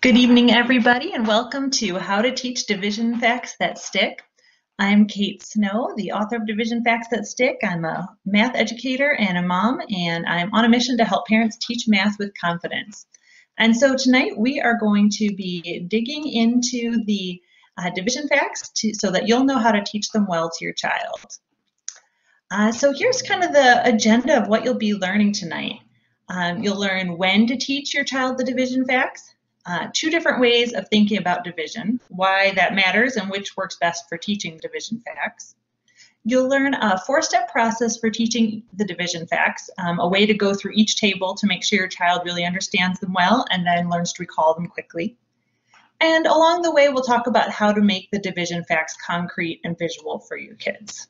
Good evening, everybody, and welcome to How to Teach Division Facts That Stick. I'm Kate Snow, the author of Division Facts That Stick. I'm a math educator and a mom, and I'm on a mission to help parents teach math with confidence. And so tonight we are going to be digging into the division facts so that you'll know how to teach them well to your child. So here's kind of the agenda of what you'll be learning tonight. You'll learn when to teach your child the division facts, two different ways of thinking about division, why that matters and which works best for teaching division facts. You'll learn a four-step process for teaching the division facts, a way to go through each table to make sure your child really understands them well and then learns to recall them quickly. And along the way, we'll talk about how to make the division facts concrete and visual for your kids.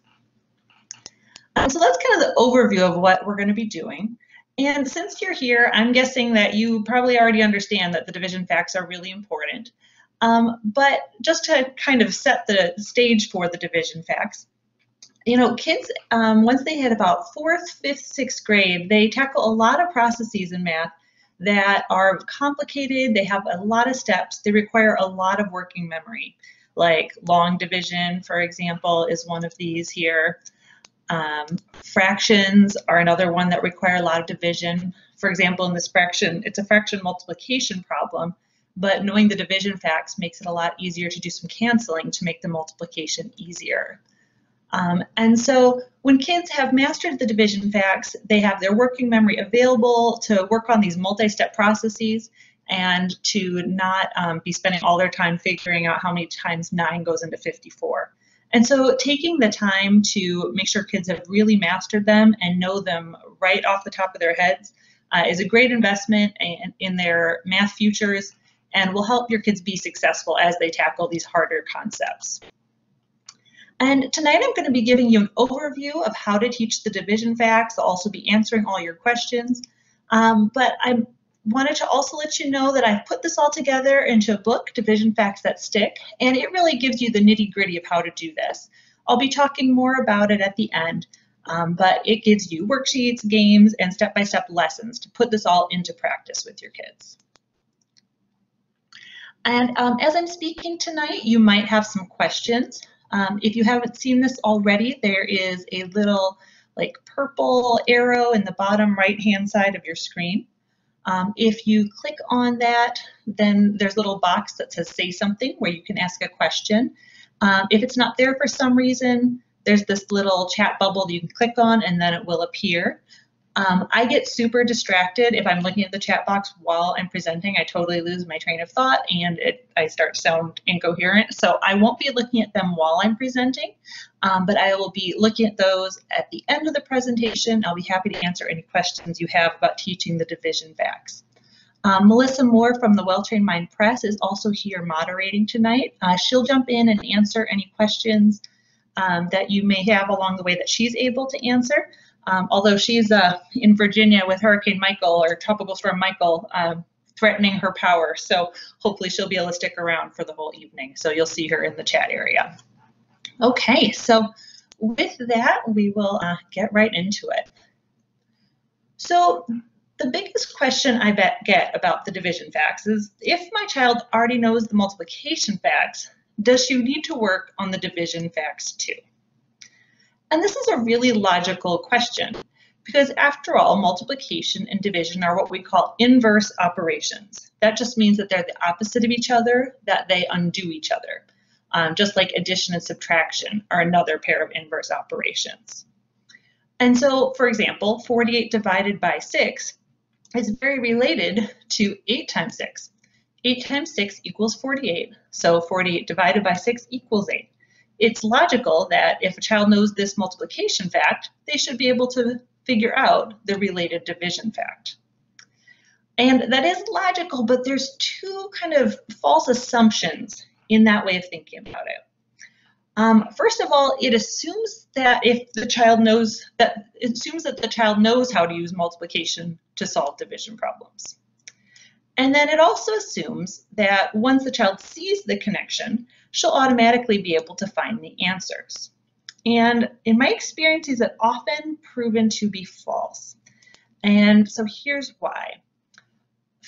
So that's kind of the overview of what we're going to be doing. And since you're here, I'm guessing that you probably already understand that the division facts are really important. But just to kind of set the stage for the division facts, you know, kids, once they hit about 4th, 5th, 6th grade, they tackle a lot of processes in math that are complicated. They have a lot of steps. They require a lot of working memory, like long division, for example, is one of these here. Fractions are another one that require a lot of division. For example, in this fraction, it's a fraction multiplication problem, but knowing the division facts makes it a lot easier to do some canceling to make the multiplication easier. And so when kids have mastered the division facts, they have their working memory available to work on these multi-step processes and to not be spending all their time figuring out how many times 9 goes into 54. And so taking the time to make sure kids have really mastered them and know them right off the top of their heads is a great investment in their math futures and will help your kids be successful as they tackle these harder concepts. And tonight I'm going to be giving you an overview of how to teach the division facts. I'll also be answering all your questions. But I wanted to also let you know that I've put this all together into a book, Division Facts That Stick, and it really gives you the nitty-gritty of how to do this. I'll be talking more about it at the end, but it gives you worksheets, games, and step-by-step lessons to put this all into practice with your kids. And as I'm speaking tonight, you might have some questions. If you haven't seen this already, there is a little like purple arrow in the bottom right-hand side of your screen. If you click on that, then there's a little box that says say something where you can ask a question. If it's not there for some reason, there's this little chat bubble that you can click on and then it will appear. I get super distracted if I'm looking at the chat box while I'm presenting. I totally lose my train of thought and I start to sound incoherent. So I won't be looking at them while I'm presenting, but I will be looking at those at the end of the presentation. I'll be happy to answer any questions you have about teaching the division facts. Melissa Moore from the Well-Trained Mind Press is also here moderating tonight. She'll jump in and answer any questions that you may have along the way that she's able to answer. Although she's in Virginia with Hurricane Michael or Tropical Storm Michael threatening her power. So hopefully she'll be able to stick around for the whole evening. So you'll see her in the chat area. Okay, so with that, we will get right into it. So the biggest question I get about the division facts is, if my child already knows the multiplication facts, does she need to work on the division facts too? And this is a really logical question because, after all, multiplication and division are what we call inverse operations. That just means that they're the opposite of each other, that they undo each other, just like addition and subtraction are another pair of inverse operations. And so, for example, 48 divided by 6 is very related to 8 times 6. 8 times 6 equals 48, so 48 divided by 6 equals 8. It's logical that if a child knows this multiplication fact, they should be able to figure out the related division fact. And that is logical, but there's two kind of false assumptions in that way of thinking about it. First of all, it assumes that the child knows how to use multiplication to solve division problems. And then it also assumes that once the child sees the connection, she'll automatically be able to find the answers. And in my experience, these are often proven to be false. And so here's why.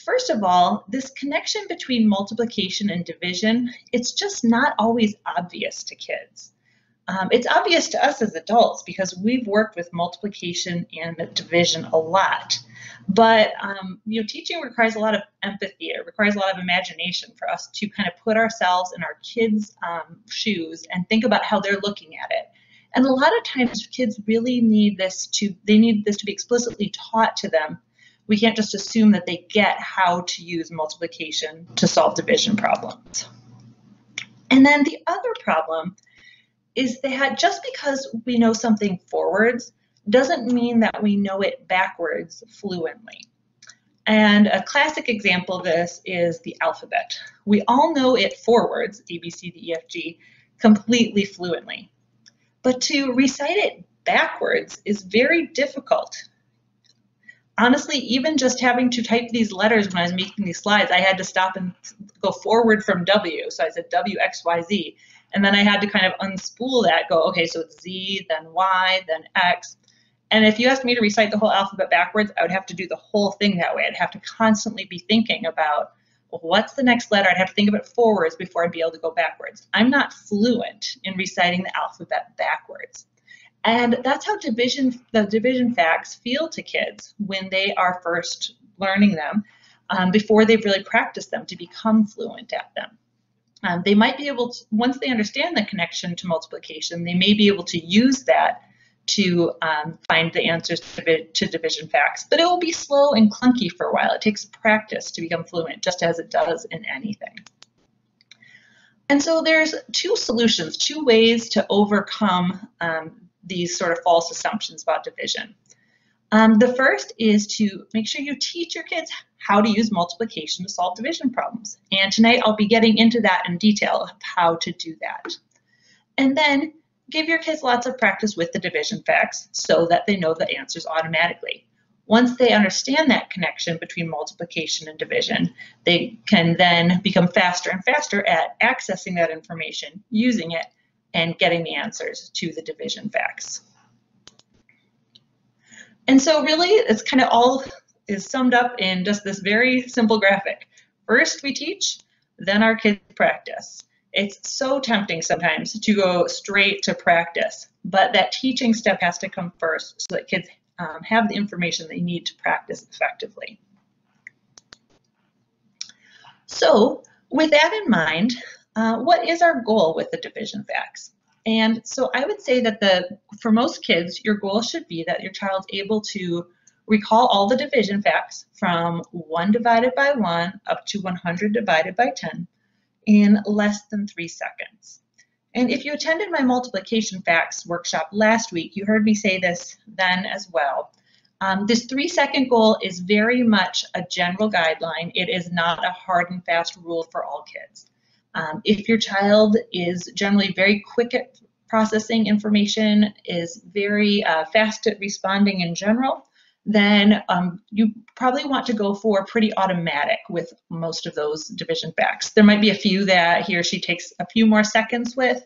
First of all, this connection between multiplication and division, it's just not always obvious to kids. It's obvious to us as adults because we've worked with multiplication and division a lot. But teaching requires a lot of empathy. It requires a lot of imagination for us to kind of put ourselves in our kids' shoes and think about how they're looking at it. And a lot of times kids really need this to be explicitly taught to them. We can't just assume that they get how to use multiplication to solve division problems. And then the other problem is that just because we know something forwards doesn't mean that we know it backwards fluently. And a classic example of this is the alphabet. We all know it forwards, A, B, C, D, E, F, G, completely fluently. But to recite it backwards is very difficult. Honestly, even just having to type these letters when I was making these slides, I had to stop and go forward from W. So I said W, X, Y, Z. And then I had to kind of unspool that, go, okay, so it's Z, then Y, then X. And if you asked me to recite the whole alphabet backwards, I would have to do the whole thing that way. I'd have to constantly be thinking about, well, what's the next letter? I'd have to think of it forwards before I'd be able to go backwards. I'm not fluent in reciting the alphabet backwards. And that's how the division facts feel to kids when they are first learning them, before they've really practiced them to become fluent at them. They might be able to, once they understand the connection to multiplication, they may be able to use that to find the answers to division facts, but it will be slow and clunky for a while. It takes practice to become fluent, just as it does in anything. And so there's two solutions, two ways to overcome these sort of false assumptions about division. The first is to make sure you teach your kids how to use multiplication to solve division problems. And tonight I'll be getting into that in detail of how to do that. And then give your kids lots of practice with the division facts so that they know the answers automatically. Once they understand that connection between multiplication and division, they can then become faster and faster at accessing that information, using it, and getting the answers to the division facts. And so really, it's kind of all is summed up in just this very simple graphic. First we teach, then our kids practice. It's so tempting sometimes to go straight to practice, but that teaching step has to come first so that kids have the information they need to practice effectively. So with that in mind, what is our goal with the division facts? And so I would say that for most kids, your goal should be that your child's able to recall all the division facts from 1 divided by 1 up to 100 divided by 10 in less than 3 seconds. And if you attended my multiplication facts workshop last week, you heard me say this then as well. This 3-second goal is very much a general guideline. It is not a hard and fast rule for all kids. If your child is generally very quick at processing information, is very fast at responding in general, then you probably want to go for pretty automatic with most of those division facts. There might be a few that he or she takes a few more seconds with,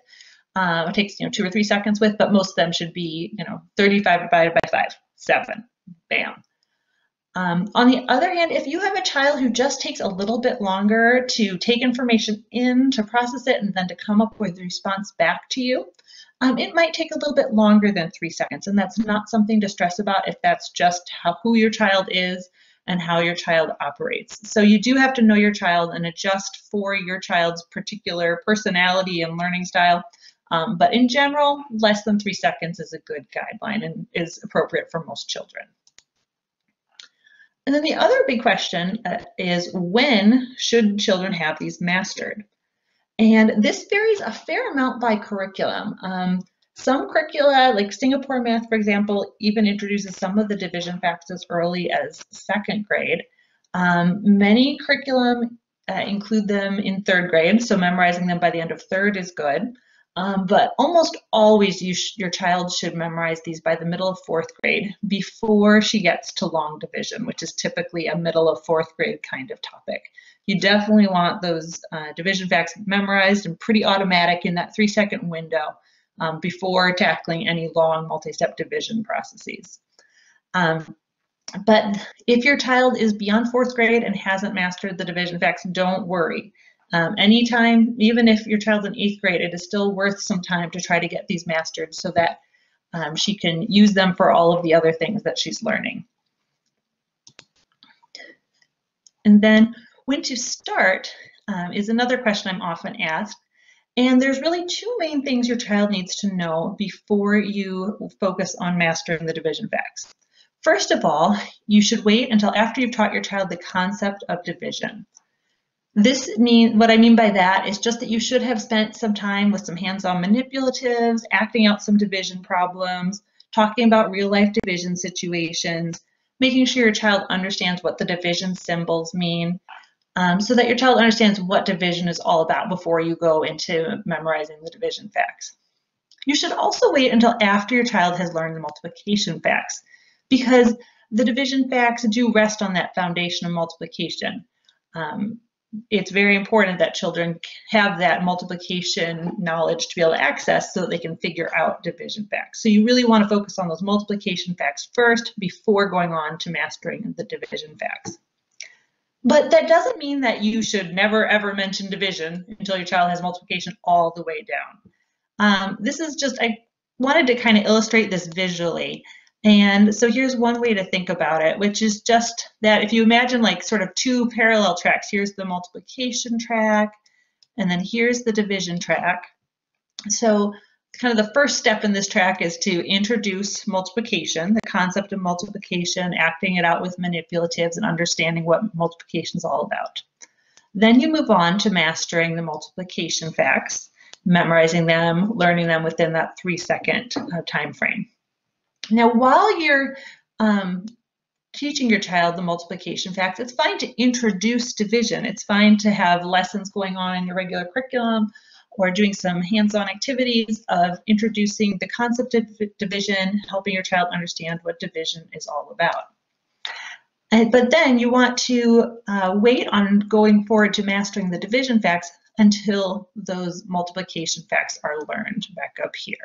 it takes 2 or 3 seconds with, but most of them should be 35 divided by 5, 7, bam. On the other hand, if you have a child who just takes a little bit longer to take information in, to process it, and then to come up with a response back to you, it might take a little bit longer than 3 seconds, and that's not something to stress about if that's just who your child is and how your child operates. So you do have to know your child and adjust for your child's particular personality and learning style, but in general, less than 3 seconds is a good guideline and is appropriate for most children. And then the other big question is, when should children have these mastered? And this varies a fair amount by curriculum. Some curricula, like Singapore Math, for example, even introduces some of the division facts as early as 2nd grade. Many curriculum include them in 3rd grade, so memorizing them by the end of 3rd is good. But almost always your child should memorize these by the middle of 4th grade before she gets to long division, which is typically a middle of 4th grade kind of topic. You definitely want those division facts memorized and pretty automatic in that 3-second window before tackling any long multi-step division processes. But if your child is beyond 4th grade and hasn't mastered the division facts, don't worry. Anytime, even if your child's in 8th grade, it is still worth some time to try to get these mastered so that she can use them for all of the other things that she's learning. And then when to start is another question I'm often asked. And there's really 2 main things your child needs to know before you focus on mastering the division facts. First of all, you should wait until after you've taught your child the concept of division. What I mean by that is just that you should have spent some time with some hands-on manipulatives, acting out some division problems, talking about real-life division situations, making sure your child understands what the division symbols mean, so that your child understands what division is all about before you go into memorizing the division facts. You should also wait until after your child has learned the multiplication facts, because the division facts do rest on that foundation of multiplication. It's very important that children have that multiplication knowledge to be able to access so that they can figure out division facts. So you really want to focus on those multiplication facts first before going on to mastering the division facts. But that doesn't mean that you should never ever mention division until your child has multiplication all the way down. This is just, I wanted to kind of illustrate this visually. And so here's one way to think about it, which is just that if you imagine like sort of 2 parallel tracks, here's the multiplication track, and then here's the division track. So kind of the first step in this track is to introduce multiplication, the concept of multiplication, acting it out with manipulatives and understanding what multiplication is all about. Then you move on to mastering the multiplication facts, memorizing them, learning them within that 3-second time frame. Now, while you're teaching your child the multiplication facts, it's fine to introduce division. It's fine to have lessons going on in your regular curriculum or doing some hands-on activities of introducing the concept of division, helping your child understand what division is all about. But then you want to wait on going forward to mastering the division facts until those multiplication facts are learned back up here.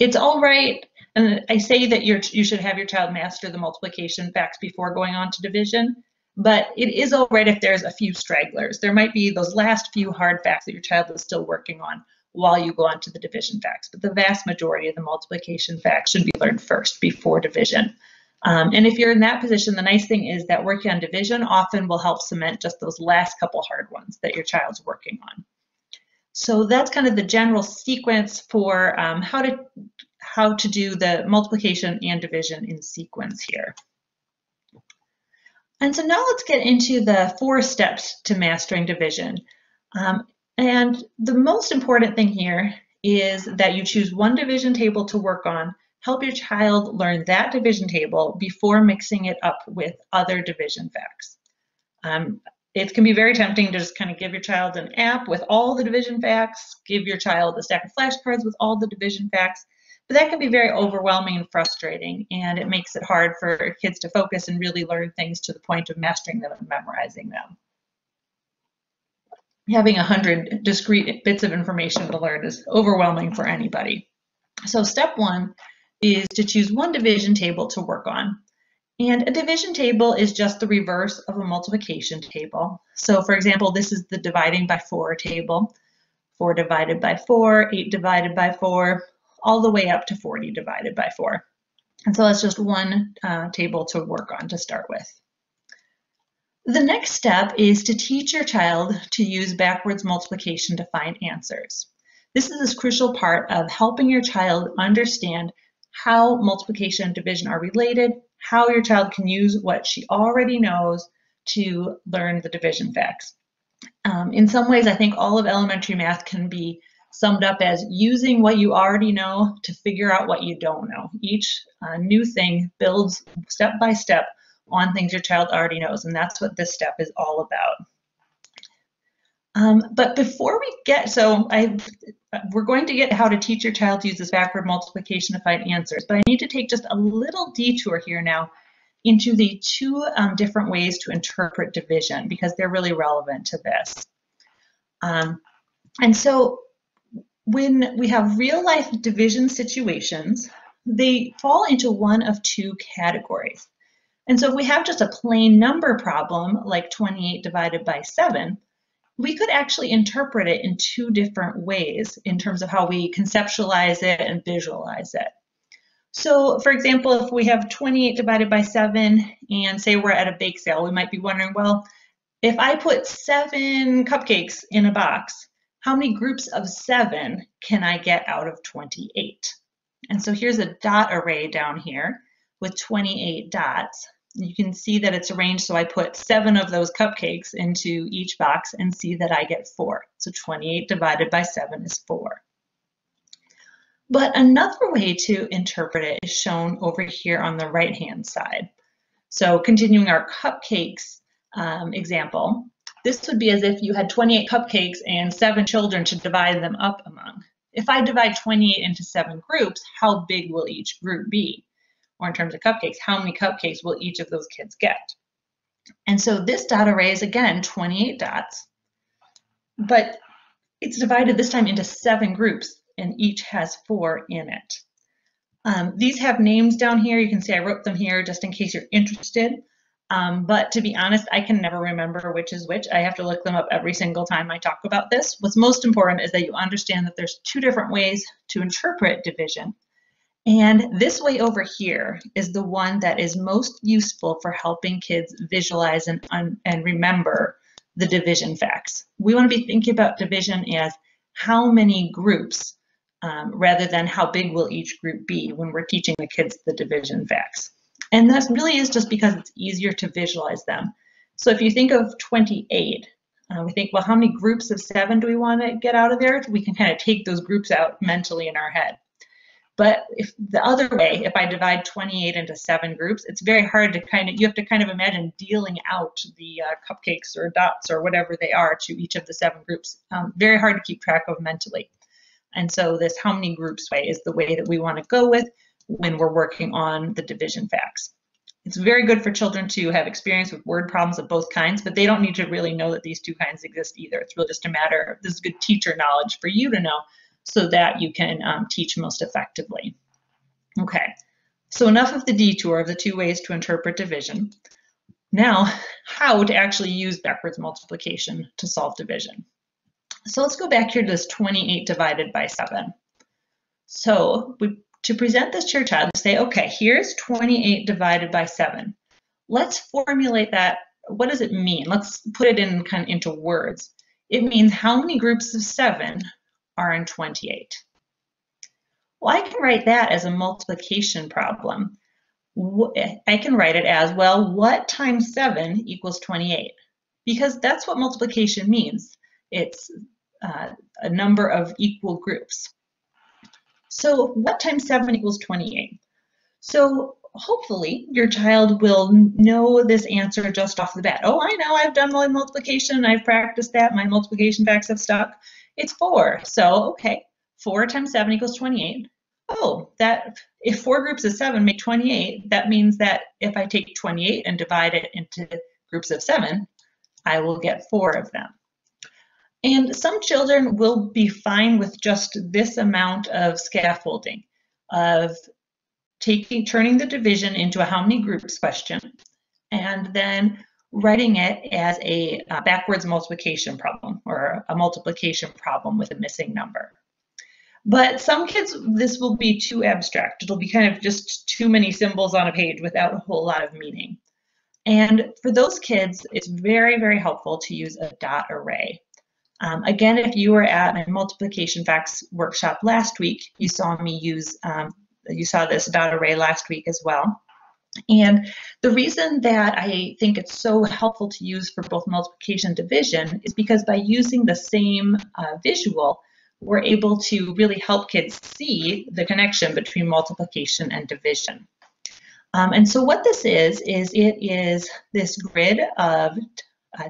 It's all right, and I say that you should have your child master the multiplication facts before going on to division, but it is all right if there's a few stragglers. There might be those last few hard facts that your child is still working on while you go on to the division facts, but the vast majority of the multiplication facts should be learned first before division. And if you're in that position, the nice thing is that working on division often will help cement just those last couple hard ones that your child's working on. So that's kind of the general sequence for how to do the multiplication and division in sequence here. And so now let's get into the 4 steps to mastering division. And the most important thing here is that you choose one division table to work on, help your child learn that division table before mixing it up with other division facts. It can be very tempting to just kind of give your child an app with all the division facts, give your child a stack of flashcards with all the division facts, but that can be very overwhelming and frustrating, and it makes it hard for kids to focus and really learn things to the point of mastering them and memorizing them. Having 100 discrete bits of information to learn is overwhelming for anybody. So step 1 is to choose one division table to work on. And a division table is just the reverse of a multiplication table. So for example, this is the dividing by 4 table. 4 divided by 4, 8 divided by 4, all the way up to 40 divided by 4. And so that's just one table to work on to start with. The next step is to teach your child to use backwards multiplication to find answers. This is a crucial part of helping your child understand how multiplication and division are related, how your child can use what she already knows to learn the division facts. In some ways, I think all of elementary math can be summed up as using what you already know to figure out what you don't know. Each new thing builds step by step on things your child already knows, and that's what this step is all about. But before we get, we're going to get how to teach your child to use this backward multiplication to find answers, but I need to take just a little detour here now into the 2 different ways to interpret division, because they're really relevant to this. And so when we have real life division situations, they fall into one of two categories. And so if we have just a plain number problem, like 28 divided by 7, we could actually interpret it in two different ways in terms of how we conceptualize it and visualize it. So for example, if we have 28 divided by 7 and say we're at a bake sale, we might be wondering, well, if I put 7 cupcakes in a box, how many groups of 7 can I get out of 28? And so here's a dot array down here with 28 dots. You can see that it's arranged so I put 7 of those cupcakes into each box and see that I get 4. So 28 divided by 7 is 4. But another way to interpret it is shown over here on the right-hand side. So continuing our cupcakes example, this would be as if you had 28 cupcakes and 7 children to divide them up among. If I divide 28 into 7 groups, how big will each group be? Or in terms of cupcakes, how many cupcakes will each of those kids get? And so this dot array is again 28 dots, but it's divided this time into 7 groups and each has 4 in it. These have names down here. You can see I wrote them here just in case you're interested. But to be honest, I can never remember which is which. I have to look them up every single time I talk about this. What's most important is that you understand that there's 2 different ways to interpret division. And this way over here is the one that is most useful for helping kids visualize and remember the division facts. We want to be thinking about division as how many groups rather than how big will each group be when we're teaching the kids the division facts. And that really is just because it's easier to visualize them. So if you think of 28, we think, well, how many groups of 7 do we want to get out of there? We can kind of take those groups out mentally in our head. But if the other way, if I divide 28 into 7 groups, it's very hard to you have to kind of imagine dealing out the cupcakes or dots or whatever they are to each of the 7 groups. Very hard to keep track of mentally. And so this how many groups way is the way that we want to go with when we're working on the division facts. It's very good for children to have experience with word problems of both kinds, but they don't need to really know that these 2 kinds exist either. It's really just a matter of, this is good teacher knowledge for you to know so that you can teach most effectively. Okay, so enough of the detour of the 2 ways to interpret division. Now, how to actually use backwards multiplication to solve division. So let's go back here to this 28 divided by 7. So to present this to your child, say, okay, here's 28 divided by 7. Let's formulate that. What does it mean? Let's put it in into words. It means how many groups of 7 are in 28? Well, I can write that as a multiplication problem. I can write it as, well, what times 7 equals 28? Because that's what multiplication means. It's a number of equal groups. So what times 7 equals 28? So hopefully your child will know this answer just off the bat. Oh, I know, I've done my multiplication, I've practiced that, my multiplication facts have stuck. It's 4. So, okay, 4 times 7 equals 28. Oh, that if 4 groups of 7 make 28, that means that if I take 28 and divide it into groups of 7, I will get 4 of them. And some children will be fine with just this amount of scaffolding, of turning the division into a how many groups question, and then writing it as a backwards multiplication problem or a multiplication problem with a missing number. But some kids, this will be too abstract. It'll be kind of just too many symbols on a page without a whole lot of meaning. And for those kids, it's very, very helpful to use a dot array. Again, if you were at my multiplication facts workshop last week, you saw me use, you saw this dot array last week as well. And the reason that I think it's so helpful to use for both multiplication and division is because by using the same visual, we're able to really help kids see the connection between multiplication and division. And so what this is it is this grid of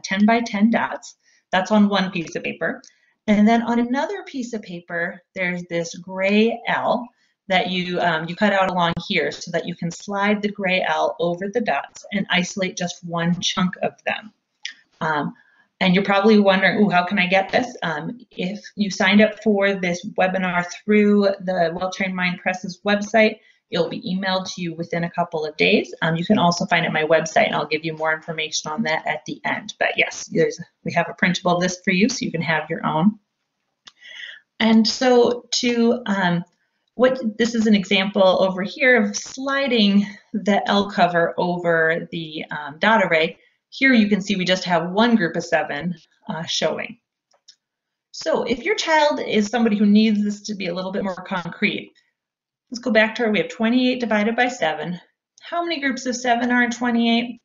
10 by 10 dots. That's on one piece of paper. And then on another piece of paper, there's this gray L that you cut out along here so that you can slide the gray L over the dots and isolate just one chunk of them. And you're probably wondering, ooh, how can I get this? If you signed up for this webinar through the Well Trained Mind Press's website, It'll be emailed to you within a couple of days. You can also find it on my website, and I'll give you more information on that at the end. But yes, we have a printable list for you, so you can have your own. And so this is an example over here of sliding the L cover over the dot array. Here you can see we just have one group of 7 showing. So if your child is somebody who needs this to be a little bit more concrete, let's go back to we have 28 divided by 7. How many groups of 7 are in 28?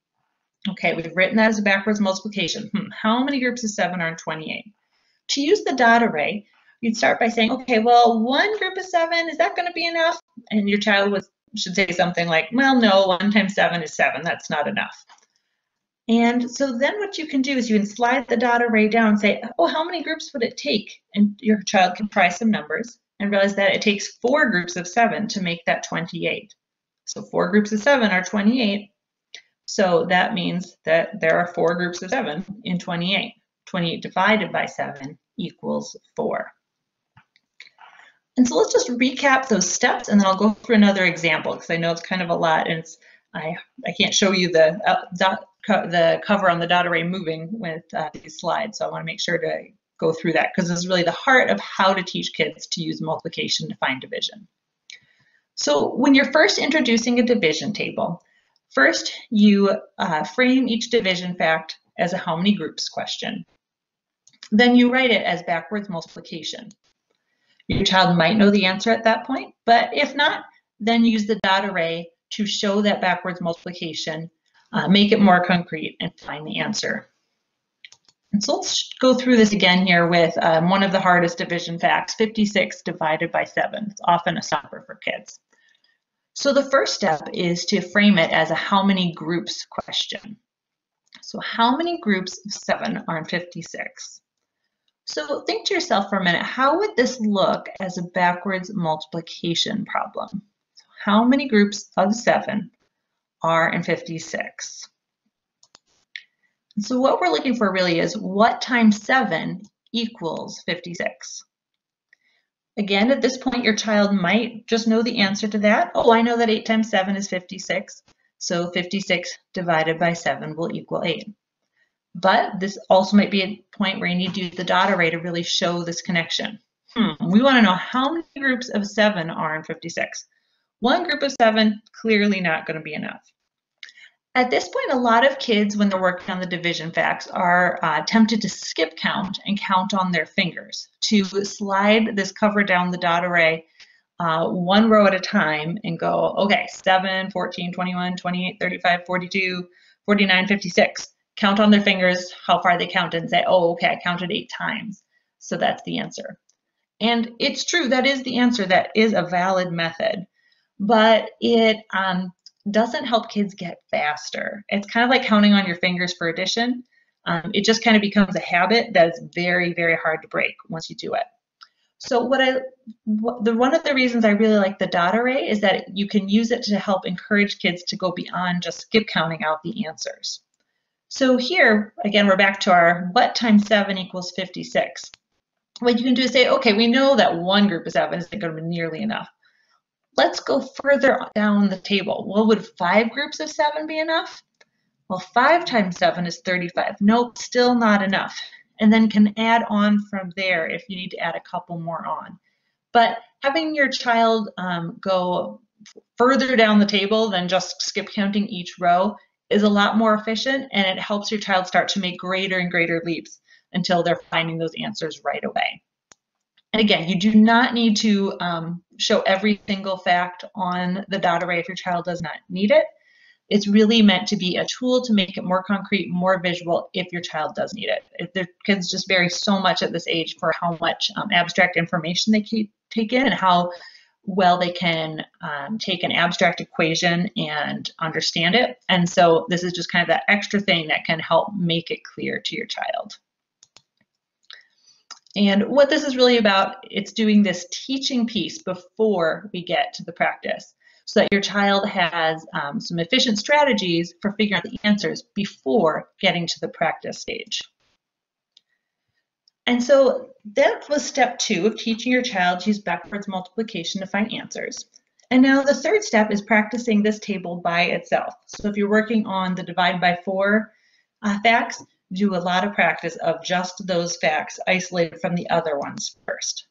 Okay, we've written that as a backwards multiplication. How many groups of 7 are in 28? To use the dot array, you'd start by saying, okay, well, one group of 7, is that going to be enough? And your child should say something like, well, no, 1 times 7 is 7. That's not enough. And so then what you can do is you can slide the dot array down and say, oh, how many groups would it take? And your child can try some numbers and realize that it takes 4 groups of 7 to make that 28. So 4 groups of 7 are 28. So that means that there are 4 groups of 7 in 28. 28 divided by 7 equals 4. And so let's just recap those steps, and then I'll go through another example because I know it's kind of a lot, and I can't show you the cover on the dot array moving with these slides, so I want to make sure to go through that because this is really the heart of how to teach kids to use multiplication to find division. So when you're first introducing a division table, first you frame each division fact as a how many groups question. Then you write it as backwards multiplication. Your child might know the answer at that point, but if not, then use the dot array to show that backwards multiplication, make it more concrete, and find the answer. And so let's go through this again here with one of the hardest division facts, 56 divided by 7. It's often a stopper for kids. So the first step is to frame it as a how many groups question. So how many groups of 7 are in 56? So think to yourself for a minute, how would this look as a backwards multiplication problem? So how many groups of 7 are in 56? And so what we're looking for really is what times 7 equals 56? Again, at this point, your child might just know the answer to that. Oh, I know that 8 times 7 is 56. So 56 divided by 7 will equal 8. But this also might be a point where you need to use the dot array to really show this connection. We want to know how many groups of 7 are in 56. One group of 7, clearly not going to be enough. At this point, a lot of kids, when they're working on the division facts, are tempted to skip count and count on their fingers, to slide this cover down the dot array one row at a time and go, okay, 7, 14, 21, 28, 35, 42, 49, 56. Count on their fingers how far they counted and say, oh, okay, I counted 8 times. So that's the answer. And it's true, that is the answer. That is a valid method, but it doesn't help kids get faster. It's kind of like counting on your fingers for addition. It just kind of becomes a habit that is very, very hard to break once you do it. So one of the reasons I really like the dot array is that you can use it to help encourage kids to go beyond just skip counting out the answers. So here, again, we're back to our what times 7 equals 56. What you can do is say, okay, we know that one group of 7 isn't going to be nearly enough. Let's go further down the table. Well, would 5 groups of 7 be enough? Well, 5 times 7 is 35. Nope, still not enough. And then can add on from there if you need to add a couple more on. But having your child go further down the table than just skip counting each row is a lot more efficient, and it helps your child start to make greater and greater leaps until they're finding those answers right away. And again, you do not need to show every single fact on the dot array if your child does not need it. It's really meant to be a tool to make it more concrete, more visual if your child does need it. Their kids just vary so much at this age for how much abstract information they take in and how well they can take an abstract equation and understand it. And so this is just kind of that extra thing that can help make it clear to your child. And what this is really about, it's doing this teaching piece before we get to the practice, so that your child has some efficient strategies for figuring out the answers before getting to the practice stage. And so that was step 2 of teaching your child to use backwards multiplication to find answers. And now the third step is practicing this table by itself. So if you're working on the divide by 4 facts, do a lot of practice of just those facts isolated from the other ones first.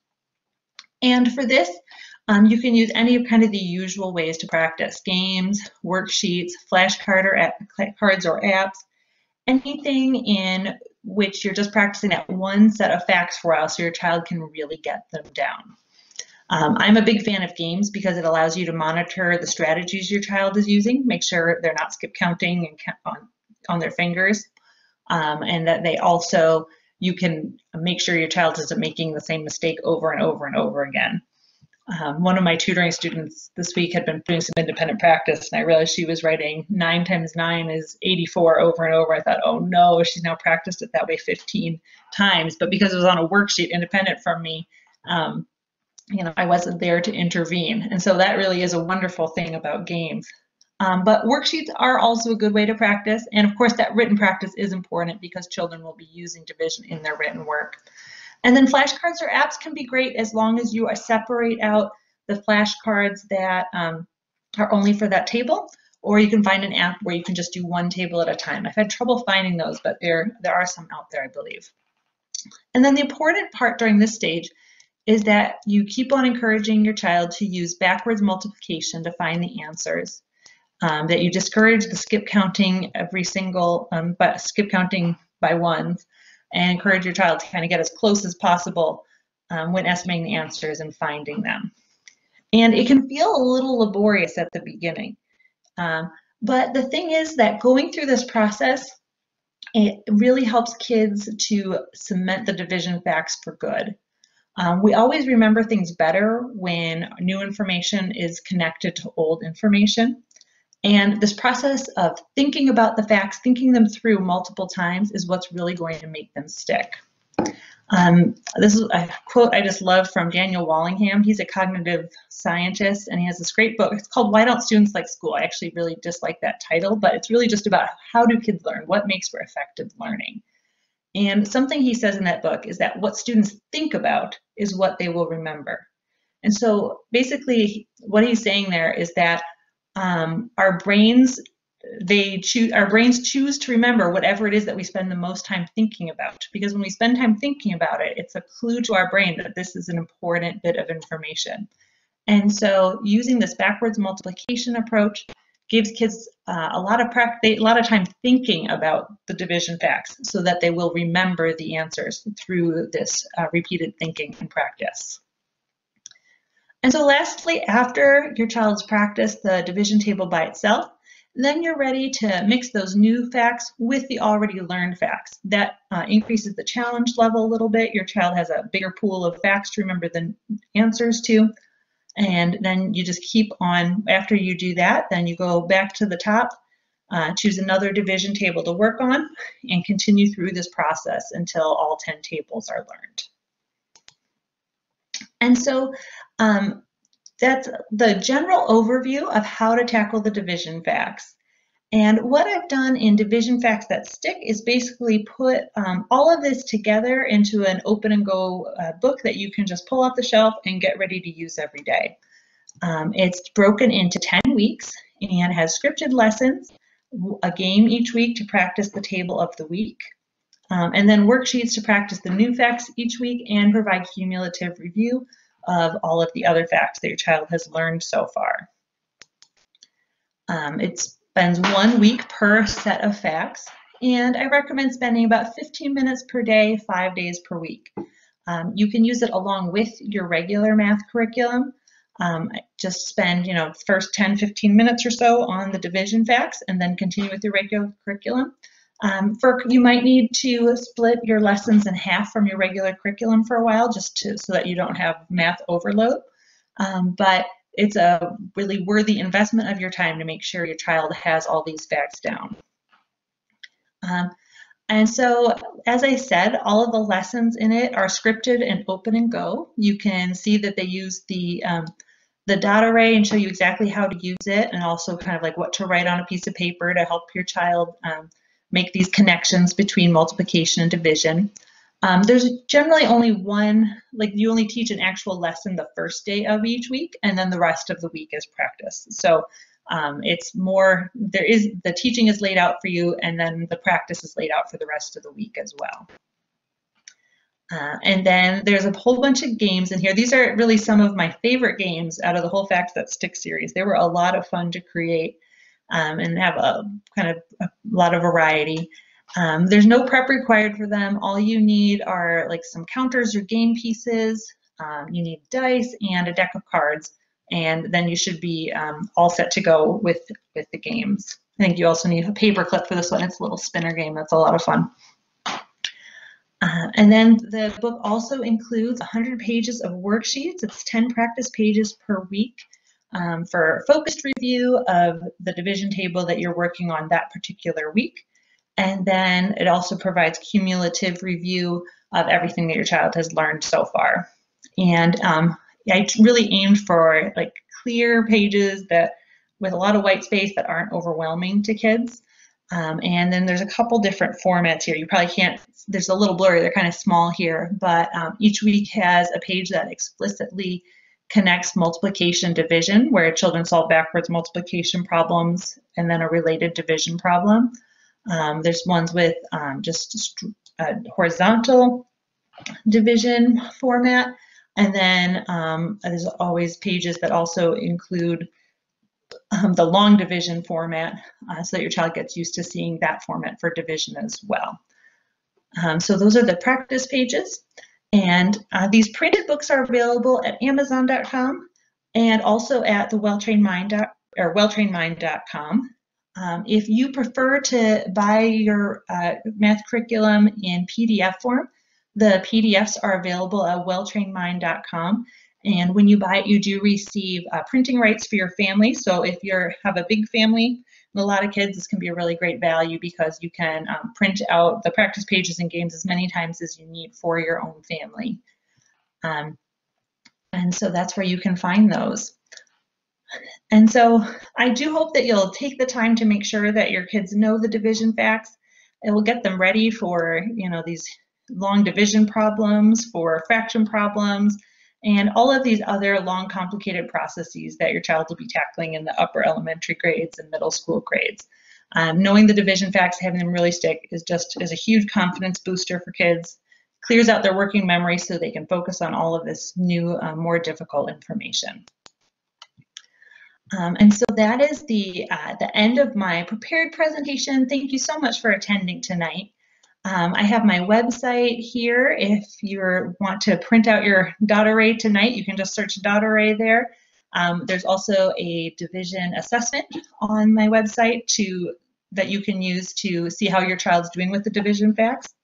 And for this, you can use any of kind of the usual ways to practice: games, worksheets, flashcards or apps, anything in which you're just practicing that one set of facts for a while so your child can really get them down. I'm a big fan of games because it allows you to monitor the strategies your child is using, make sure they're not skip counting and on their fingers, and that they also, you can make sure your child isn't making the same mistake over and over and over again. One of my tutoring students this week had been doing some independent practice, and I realized she was writing 9 times 9 is 84 over and over. I thought, oh no, she's now practiced it that way 15 times. But because it was on a worksheet independent from me, I wasn't there to intervene. And so that really is a wonderful thing about games. But worksheets are also a good way to practice. And of course, that written practice is important because children will be using division in their written work. And then flashcards or apps can be great as long as you separate out the flashcards that are only for that table, or you can find an app where you can just do one table at a time. I've had trouble finding those, but there are some out there, I believe. And then the important part during this stage is that you keep on encouraging your child to use backwards multiplication to find the answers, that you discourage the skip counting but skip counting by ones, and encourage your child to kind of get as close as possible when estimating the answers and finding them. And it can feel a little laborious at the beginning. But the thing is that going through this process, it really helps kids to cement the division facts for good. We always remember things better when new information is connected to old information. And this process of thinking about the facts, thinking them through multiple times, is what's really going to make them stick. This is a quote I just love from Daniel Wallingham. He's a cognitive scientist, and he has this great book. It's called Why Don't Students Like School? I actually really dislike that title, but it's really just about how do kids learn? What makes for effective learning? And something he says in that book is that what students think about is what they will remember. And so basically what he's saying there is that our brains choose to remember whatever it is that we spend the most time thinking about, because when we spend time thinking about it, it's a clue to our brain that this is an important bit of information. And so using this backwards multiplication approach gives kids a lot of time thinking about the division facts so that they will remember the answers through this repeated thinking and practice. And so lastly, after your child's practiced the division table by itself, then you're ready to mix those new facts with the already learned facts. That increases the challenge level a little bit. Your child has a bigger pool of facts to remember the answers to. And then you just keep on, after you do that, then you go back to the top, choose another division table to work on, and continue through this process until all 10 tables are learned. And so that's the general overview of how to tackle the division facts. And what I've done in Division Facts That Stick is basically put all of this together into an open and go book that you can just pull off the shelf and get ready to use every day. It's broken into 10 weeks and has scripted lessons, a game each week to practice the table of the week, and then worksheets to practice the new facts each week and provide cumulative review of all of the other facts that your child has learned so far. It spends 1 week per set of facts, and I recommend spending about 15 minutes per day, 5 days per week. You can use it along with your regular math curriculum. Just spend, first 10, 15 minutes or so on the division facts and then continue with your regular curriculum. You might need to split your lessons in half from your regular curriculum for a while so that you don't have math overload. But it's a really worthy investment of your time to make sure your child has all these facts down. And so, as I said, all of the lessons in it are scripted and open and go. You can see that they use the dot array and show you exactly how to use it, and also kind of like what to write on a piece of paper to help your child make these connections between multiplication and division. There's generally only one, like you only teach an actual lesson the first day of each week, and then the rest of the week is practice. So it's more, the teaching is laid out for you, and then the practice is laid out for the rest of the week as well. And then there's a whole bunch of games in here. These are really some of my favorite games out of the whole Facts That Stick series. They were a lot of fun to create and have a lot of variety. There's no prep required for them. All you need are like some counters or game pieces. You need dice and a deck of cards, and then you should be all set to go with the games. I think you also need a paper clip for this one. It's a little spinner game. That's a lot of fun. And then the book also includes 100 pages of worksheets. It's 10 practice pages per week for focused review of the division table that you're working on that particular week. And then it also provides cumulative review of everything that your child has learned so far. And I really aimed for like clear pages that with a lot of white space that aren't overwhelming to kids. And then there's a couple different formats here. You probably can't, there's a little blurry, they're kind of small here, but each week has a page that explicitly connects multiplication division, where children solve backwards multiplication problems and then a related division problem. There's ones with just a horizontal division format, and then there's always pages that also include the long division format so that your child gets used to seeing that format for division as well. So those are the practice pages, and these printed books are available at Amazon.com and also at the welltrainedmind.com. If you prefer to buy your math curriculum in PDF form, the PDFs are available at welltrainedmind.com. And when you buy it, you do receive printing rights for your family. So if you have a big family and a lot of kids, this can be a really great value because you can print out the practice pages and games as many times as you need for your own family. And so that's where you can find those. And so I do hope that you'll take the time to make sure that your kids know the division facts. It will get them ready for, these long division problems, for fraction problems, and all of these other long, complicated processes that your child will be tackling in the upper elementary grades and middle school grades. Knowing the division facts, having them really stick is a huge confidence booster for kids, clears out their working memory so they can focus on all of this new, more difficult information. And so that is the end of my prepared presentation. Thank you so much for attending tonight. I have my website here. If you want to print out your dot array tonight, you can just search dot array there. There's also a division assessment on my website that you can use to see how your child's doing with the division facts.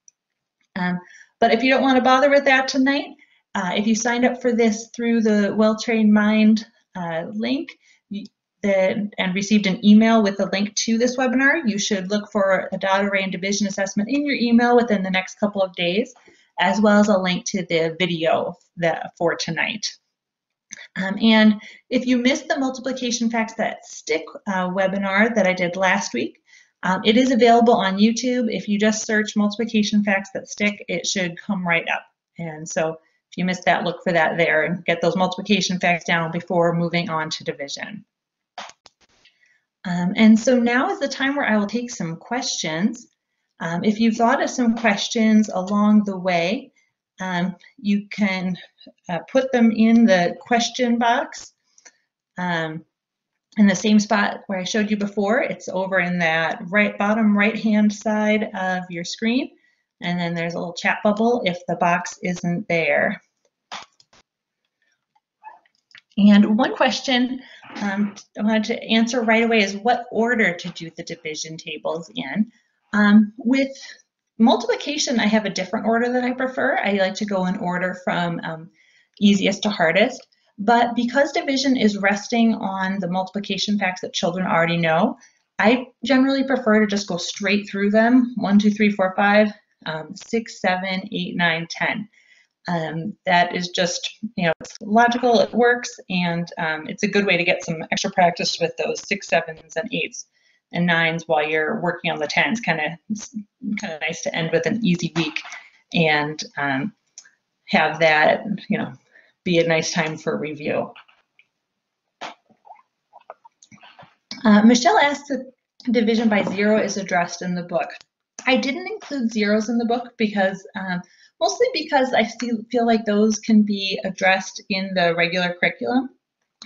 But if you don't want to bother with that tonight, if you signed up for this through the Well-Trained Mind link, and received an email with a link to this webinar, you should look for a dot array and division assessment in your email within the next couple of days, as well as a link to the video for tonight. And if you missed the Multiplication Facts That Stick webinar that I did last week, it is available on YouTube. If you just search Multiplication Facts That Stick, it should come right up. And so if you missed that, look for that there and get those multiplication facts down before moving on to division. And so now is the time where I will take some questions. If you've thought of some questions along the way, you can put them in the question box in the same spot where I showed you before. It's over in that bottom right-hand side of your screen. And then there's a little chat bubble if the box isn't there. And one question I wanted to answer right away is what order to do the division tables in. With multiplication, I have a different order that I prefer. I like to go in order from easiest to hardest. But because division is resting on the multiplication facts that children already know, I generally prefer to just go straight through them. 1, 2, 3, 4, 5, 6, 7, 8, 9, 10. That is just, it's logical, it works, and it's a good way to get some extra practice with those 6, 7s, and 8s and 9s while you're working on the 10s. Kind of nice to end with an easy week and have that, be a nice time for review. Michelle asked if division by 0 is addressed in the book. I didn't include zeros in the book because mostly because I feel like those can be addressed in the regular curriculum.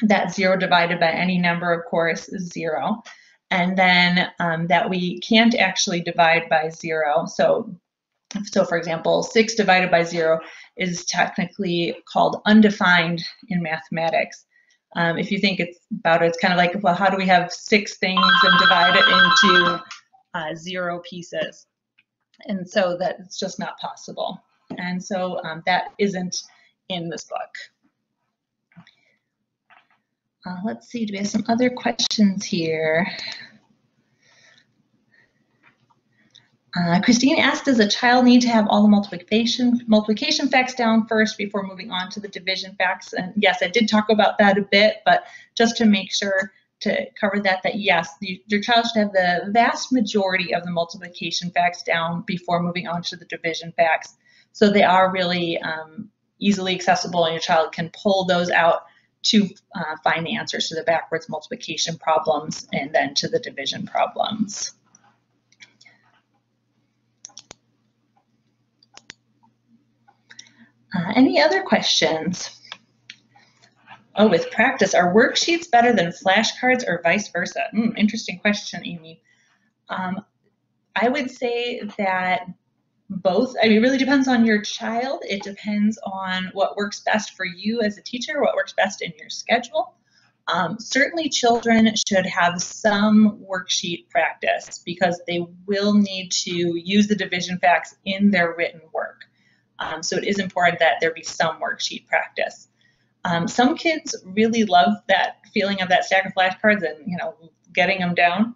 That 0 divided by any number, of course, is 0. And then that we can't actually divide by 0. So for example, 6 divided by 0 is technically called undefined in mathematics. If you think about it, it's kind of like, well, how do we have 6 things and divide it into 0 pieces? And so that's just not possible. And so that isn't in this book. Let's see, do we have some other questions here? Christine asked, does a child need to have all the multiplication facts down first before moving on to the division facts? And yes, I did talk about that a bit, but just to make sure to cover that yes, your child should have the vast majority of the multiplication facts down before moving on to the division facts. So they are really easily accessible, and your child can pull those out to find the answers to the backwards multiplication problems and then to the division problems. Any other questions? Oh, with practice, are worksheets better than flashcards or vice versa? Interesting question, Amy. I would say that both. I mean, it really depends on your child. It depends on what works best for you as a teacher, what works best in your schedule. Certainly children should have some worksheet practice because they will need to use the division facts in their written work. So it is important that there be some worksheet practice. Some kids really love that feeling of that stack of flashcards and getting them down,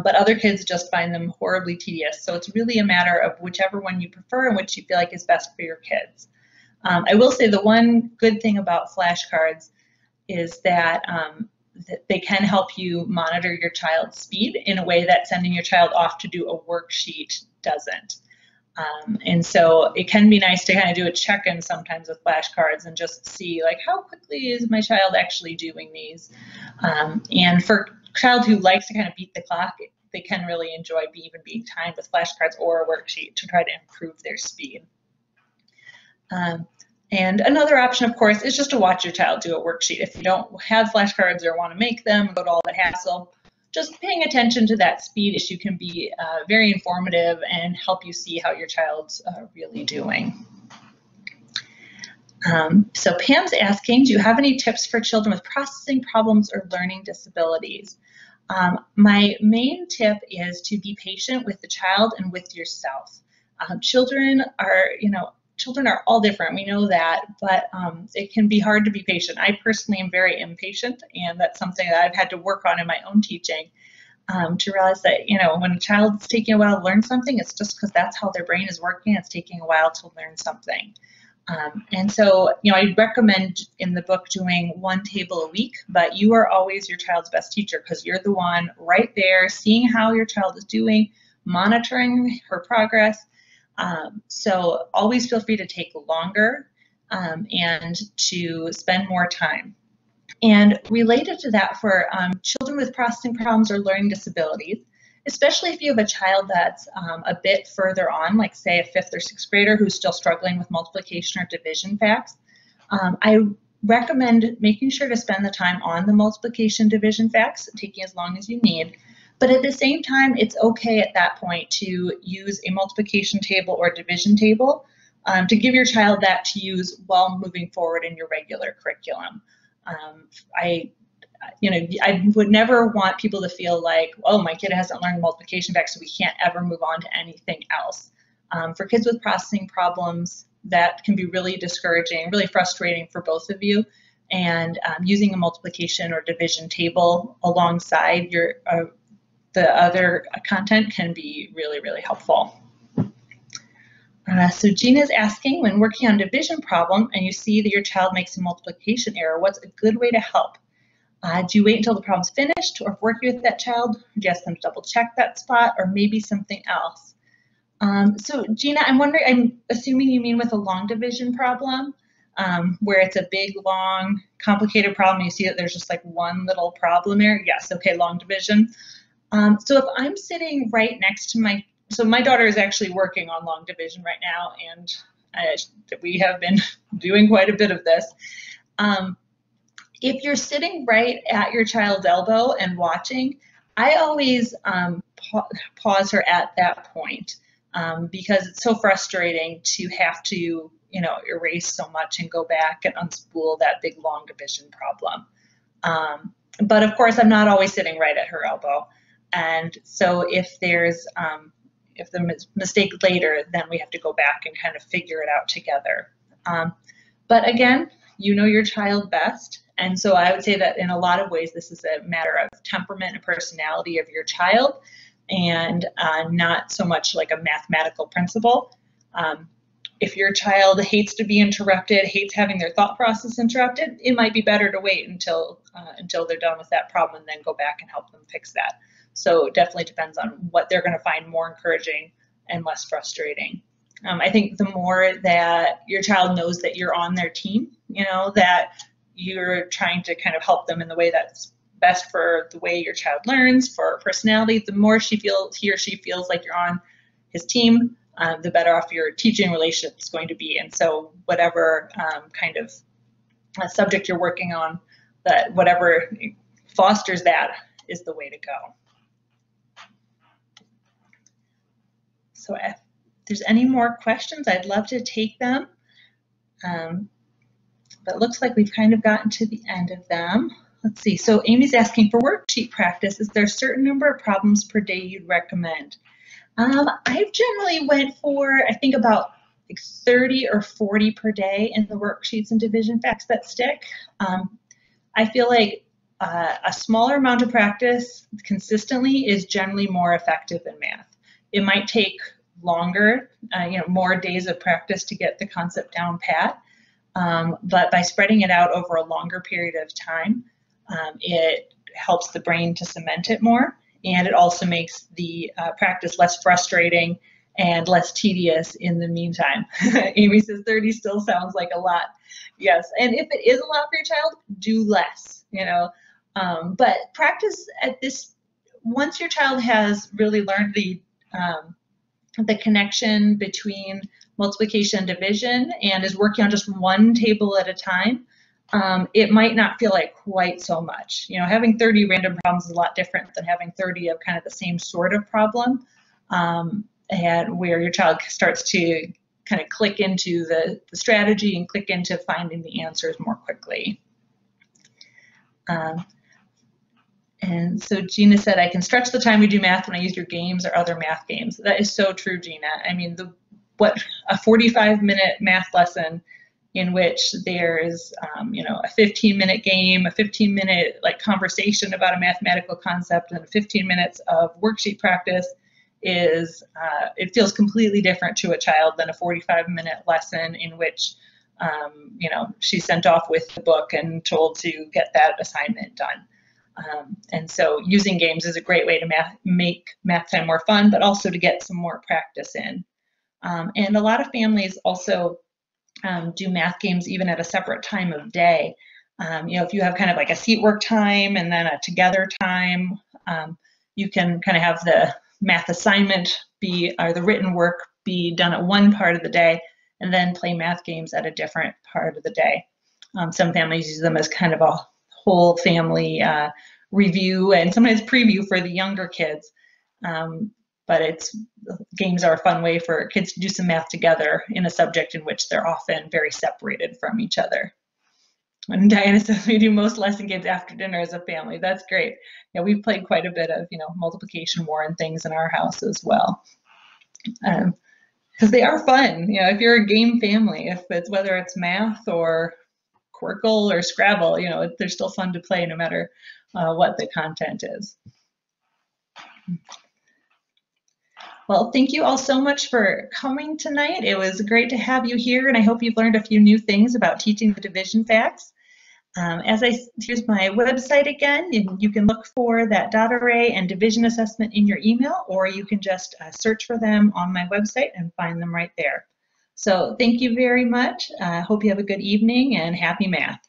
but other kids just find them horribly tedious. So it's really a matter of whichever one you prefer and which you feel like is best for your kids. I will say the one good thing about flashcards is that they can help you monitor your child's speed in a way that sending your child off to do a worksheet doesn't. And so it can be nice to kind of do a check-in sometimes with flashcards and just see like how quickly is my child actually doing these. And for a child who likes to kind of beat the clock, they can really enjoy even being timed with flashcards or a worksheet to try to improve their speed. And another option, of course, is just to watch your child do a worksheet. If you don't have flashcards or want to make them, go to all the hassle, just paying attention to that speed issue can be very informative and help you see how your child's really doing. So Pam's asking, do you have any tips for children with processing problems or learning disabilities? My main tip is to be patient with the child and with yourself. Children are all different, we know that, but it can be hard to be patient. I personally am very impatient, and that's something that I've had to work on in my own teaching, to realize that, when a child's taking a while to learn something, it's just because that's how their brain is working. It's taking a while to learn something. And so, I recommend in the book doing 1 table a week, but you are always your child's best teacher because you're the one right there seeing how your child is doing, monitoring her progress. So always feel free to take longer and to spend more time. And related to that, for children with processing problems or learning disabilities, especially if you have a child that's a bit further on, like say a 5th or 6th grader who's still struggling with multiplication or division facts, I recommend making sure to spend the time on the multiplication division facts, taking as long as you need. But at the same time, it's okay at that point to use a multiplication table or division table to give your child that to use while moving forward in your regular curriculum. I would never want people to feel like, oh, my kid hasn't learned multiplication facts, so we can't ever move on to anything else. For kids with processing problems, that can be really discouraging, really frustrating for both of you. And using a multiplication or division table alongside your the other content can be really, really helpful. So Gina's asking, when working on division problem and you see that your child makes a multiplication error, what's a good way to help? Do you wait until the problem's finished, or if working with that child, do you ask them to double check that spot, or maybe something else? So Gina, I'm assuming you mean with a long division problem, where it's a big, long, complicated problem. You see that there's just like one little problem there. Yes, okay, long division. So if I'm sitting right next to so my daughter is actually working on long division right now, and we have been doing quite a bit of this. If you're sitting right at your child's elbow and watching, I always pause her at that point, because it's so frustrating to have to, erase so much and go back and unspool that big long division problem. But of course, I'm not always sitting right at her elbow. And so if there's if the mistake later, then we have to go back and kind of figure it out together. But again, you know your child best. And so I would say that in a lot of ways, this is a matter of temperament and personality of your child, and not so much like a mathematical principle. If your child hates to be interrupted, hates having their thought process interrupted, it might be better to wait until they're done with that problem and then go back and help them fix that. So it definitely depends on what they're going to find more encouraging and less frustrating. I think the more that your child knows that you're on their team, that you're trying to kind of help them in the way that's best for the way your child learns, for personality, the more he or she feels like you're on his team, the better off your teaching relationship is going to be. And so whatever kind of subject you're working on, that whatever fosters that is the way to go. So if there's any more questions, I'd love to take them. But it looks like we've kind of gotten to the end of them. Let's see. So Amy's asking for worksheet practice. Is there a certain number of problems per day you'd recommend? I've generally went for, I think, about like 30 or 40 per day in the worksheets and division facts that stick. I feel like a smaller amount of practice consistently is generally more effective than math. It might take longer, more days of practice to get the concept down pat, but by spreading it out over a longer period of time, it helps the brain to cement it more, and it also makes the practice less frustrating and less tedious in the meantime. Amy says 30 still sounds like a lot. Yes, and if it is a lot for your child, do less, but practice at this, once your child has really learned the connection between multiplication and division and is working on just one table at a time, it might not feel like quite so much. Having 30 random problems is a lot different than having 30 of kind of the same sort of problem, and where your child starts to kind of click into the strategy and click into finding the answers more quickly. And so Gina said, I can stretch the time we do math when I use your games or other math games. That is so true, Gina. I mean, a 45-minute math lesson in which there's, a 15-minute game, a 15-minute conversation about a mathematical concept, and 15 minutes of worksheet practice is, it feels completely different to a child than a 45-minute lesson in which, she's sent off with the book and told to get that assignment done. And so using games is a great way to make math time more fun, but also to get some more practice in. And a lot of families also do math games even at a separate time of day. If you have kind of like a seat work time and then a together time, you can kind of have the math assignment or the written work be done at one part of the day and then play math games at a different part of the day. Some families use them as kind of a whole family review and sometimes preview for the younger kids. But games are a fun way for kids to do some math together in a subject in which they're often very separated from each other. And Diana says we do most lesson games after dinner as a family. That's great. Yeah, we've played quite a bit of multiplication war and things in our house as well. Because they are fun. If you're a game family, whether it's math or Quirkle or Scrabble, they're still fun to play no matter what the content is. Well, thank you all so much for coming tonight. It was great to have you here, and I hope you've learned a few new things about teaching the division facts. Here's my website again. You can look for that dot array and division assessment in your email, or you can just search for them on my website and find them right there. So thank you very much. Hope you have a good evening and happy math.